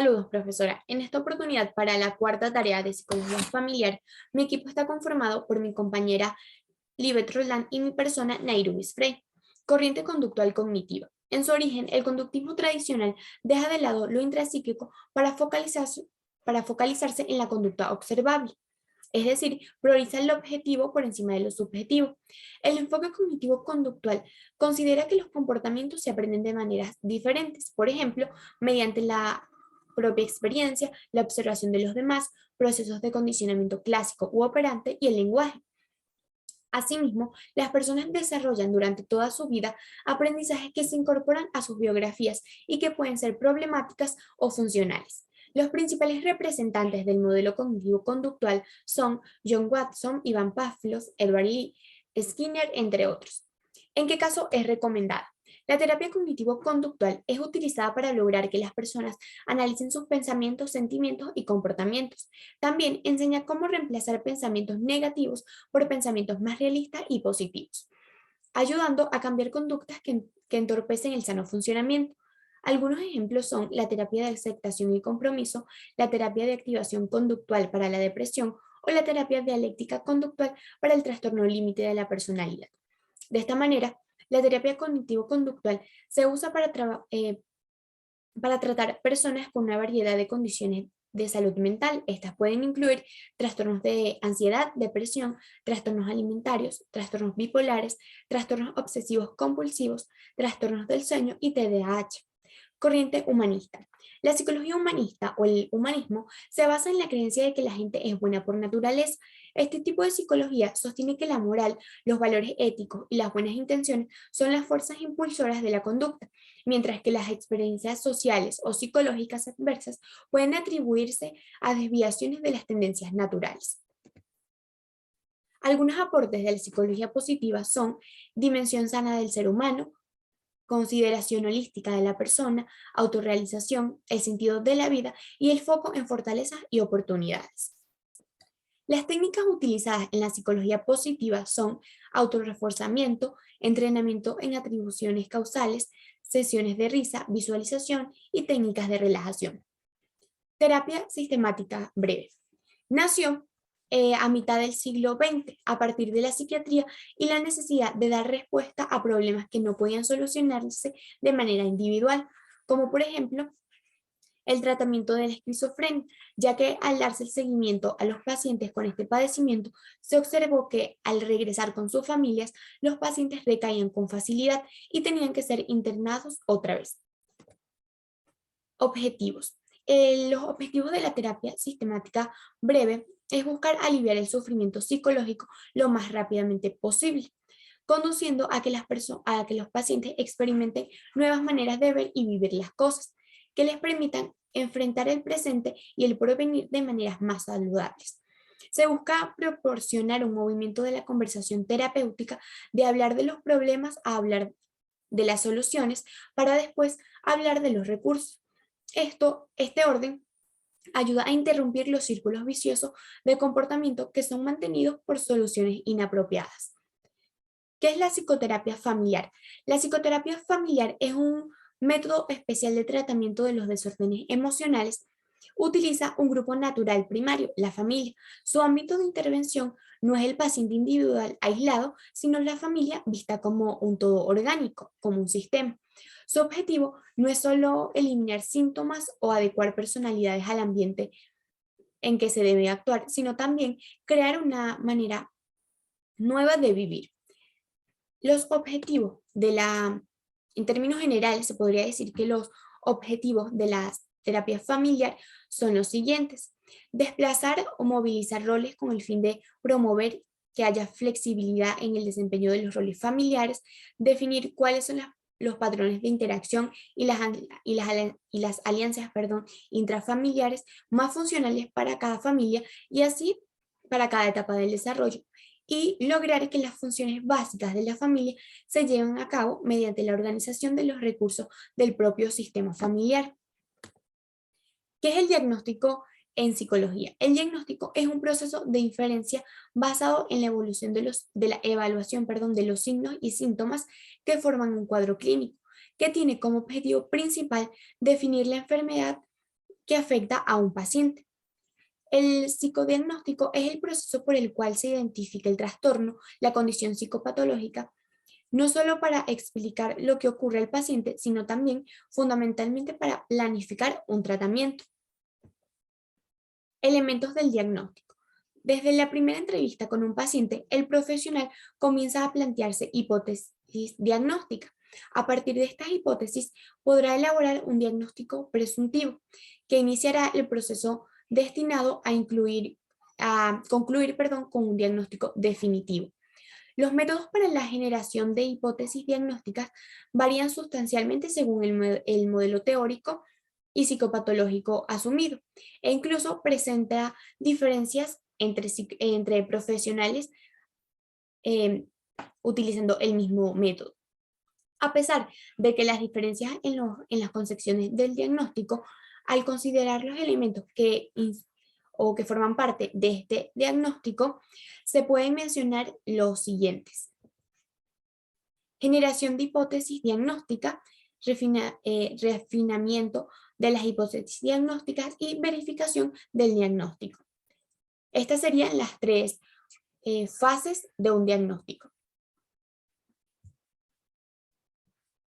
Saludos, profesora. En esta oportunidad, para la cuarta tarea de psicología familiar, mi equipo está conformado por mi compañera Libet Roland y mi persona Nairuis Frey. Corriente conductual cognitiva. En su origen, el conductismo tradicional deja de lado lo intrapsíquico para focalizarse en la conducta observable. Es decir, prioriza el objetivo por encima de lo subjetivo. El enfoque cognitivo-conductual considera que los comportamientos se aprenden de maneras diferentes, por ejemplo, mediante la propia experiencia, la observación de los demás, procesos de condicionamiento clásico u operante y el lenguaje. Asimismo, las personas desarrollan durante toda su vida aprendizajes que se incorporan a sus biografías y que pueden ser problemáticas o funcionales. Los principales representantes del modelo cognitivo-conductual son John Watson, Ivan Pavlov, Edward Lee, Skinner, entre otros. ¿En qué caso es recomendada? La terapia cognitivo-conductual es utilizada para lograr que las personas analicen sus pensamientos, sentimientos y comportamientos. También enseña cómo reemplazar pensamientos negativos por pensamientos más realistas y positivos, ayudando a cambiar conductas que entorpecen el sano funcionamiento. Algunos ejemplos son la terapia de aceptación y compromiso, la terapia de activación conductual para la depresión o la terapia dialéctica conductual para el trastorno límite de la personalidad. De esta manera, la terapia cognitivo-conductual se usa para tratar personas con una variedad de condiciones de salud mental. Estas pueden incluir trastornos de ansiedad, depresión, trastornos alimentarios, trastornos bipolares, trastornos obsesivos compulsivos, trastornos del sueño y TDAH. Corriente humanista. La psicología humanista o el humanismo se basa en la creencia de que la gente es buena por naturaleza. Este tipo de psicología sostiene que la moral, los valores éticos y las buenas intenciones son las fuerzas impulsoras de la conducta, mientras que las experiencias sociales o psicológicas adversas pueden atribuirse a desviaciones de las tendencias naturales. Algunos aportes de la psicología positiva son dimensión sana del ser humano, consideración holística de la persona, autorrealización, el sentido de la vida y el foco en fortalezas y oportunidades. Las técnicas utilizadas en la psicología positiva son autorreforzamiento, entrenamiento en atribuciones causales, sesiones de risa, visualización y técnicas de relajación. Terapia sistemática breve. Nació a mitad del siglo XX, a partir de la psiquiatría y la necesidad de dar respuesta a problemas que no podían solucionarse de manera individual, como por ejemplo el tratamiento de la esquizofrenia, ya que al darse el seguimiento a los pacientes con este padecimiento, se observó que al regresar con sus familias, los pacientes recaían con facilidad y tenían que ser internados otra vez. Objetivos. Los objetivos de la terapia sistemática breve es buscar aliviar el sufrimiento psicológico lo más rápidamente posible, conduciendo a que los pacientes experimenten nuevas maneras de ver y vivir las cosas, que les permitan enfrentar el presente y el porvenir de maneras más saludables. Se busca proporcionar un movimiento de la conversación terapéutica de hablar de los problemas a hablar de las soluciones para después hablar de los recursos. Este orden ayuda a interrumpir los círculos viciosos de comportamiento que son mantenidos por soluciones inapropiadas. ¿Qué es la psicoterapia familiar? La psicoterapia familiar es un método especial de tratamiento de los desórdenes emocionales. Utiliza un grupo natural primario, la familia. Su ámbito de intervención no es el paciente individual aislado, sino la familia vista como un todo orgánico, como un sistema. Su objetivo no es solo eliminar síntomas o adecuar personalidades al ambiente en que se debe actuar, sino también crear una manera nueva de vivir. Los objetivos en términos generales, se podría decir que los objetivos de la terapia familiar son los siguientes: desplazar o movilizar roles con el fin de promover que haya flexibilidad en el desempeño de los roles familiares, definir cuáles son los patrones de interacción y las alianzas, intrafamiliares más funcionales para cada familia y así para cada etapa del desarrollo, y lograr que las funciones básicas de la familia se lleven a cabo mediante la organización de los recursos del propio sistema familiar. ¿Qué es el diagnóstico en psicología? El diagnóstico es un proceso de inferencia basado en la evaluación de los signos y síntomas que forman un cuadro clínico, que tiene como objetivo principal definir la enfermedad que afecta a un paciente. El psicodiagnóstico es el proceso por el cual se identifica el trastorno, la condición psicopatológica, no solo para explicar lo que ocurre al paciente, sino también fundamentalmente para planificar un tratamiento. Elementos del diagnóstico. Desde la primera entrevista con un paciente, el profesional comienza a plantearse hipótesis diagnósticas. A partir de estas hipótesis, podrá elaborar un diagnóstico presuntivo que iniciará el proceso destinado a concluir con un diagnóstico definitivo. Los métodos para la generación de hipótesis diagnósticas varían sustancialmente según el modelo teórico y psicopatológico asumido, e incluso presenta diferencias entre profesionales eh, utilizando el mismo método. A pesar de que las diferencias en las concepciones del diagnóstico, al considerar los elementos que forman parte de este diagnóstico, se pueden mencionar los siguientes: generación de hipótesis diagnóstica, refinamiento de las hipótesis diagnósticas y verificación del diagnóstico. Estas serían las tres fases de un diagnóstico.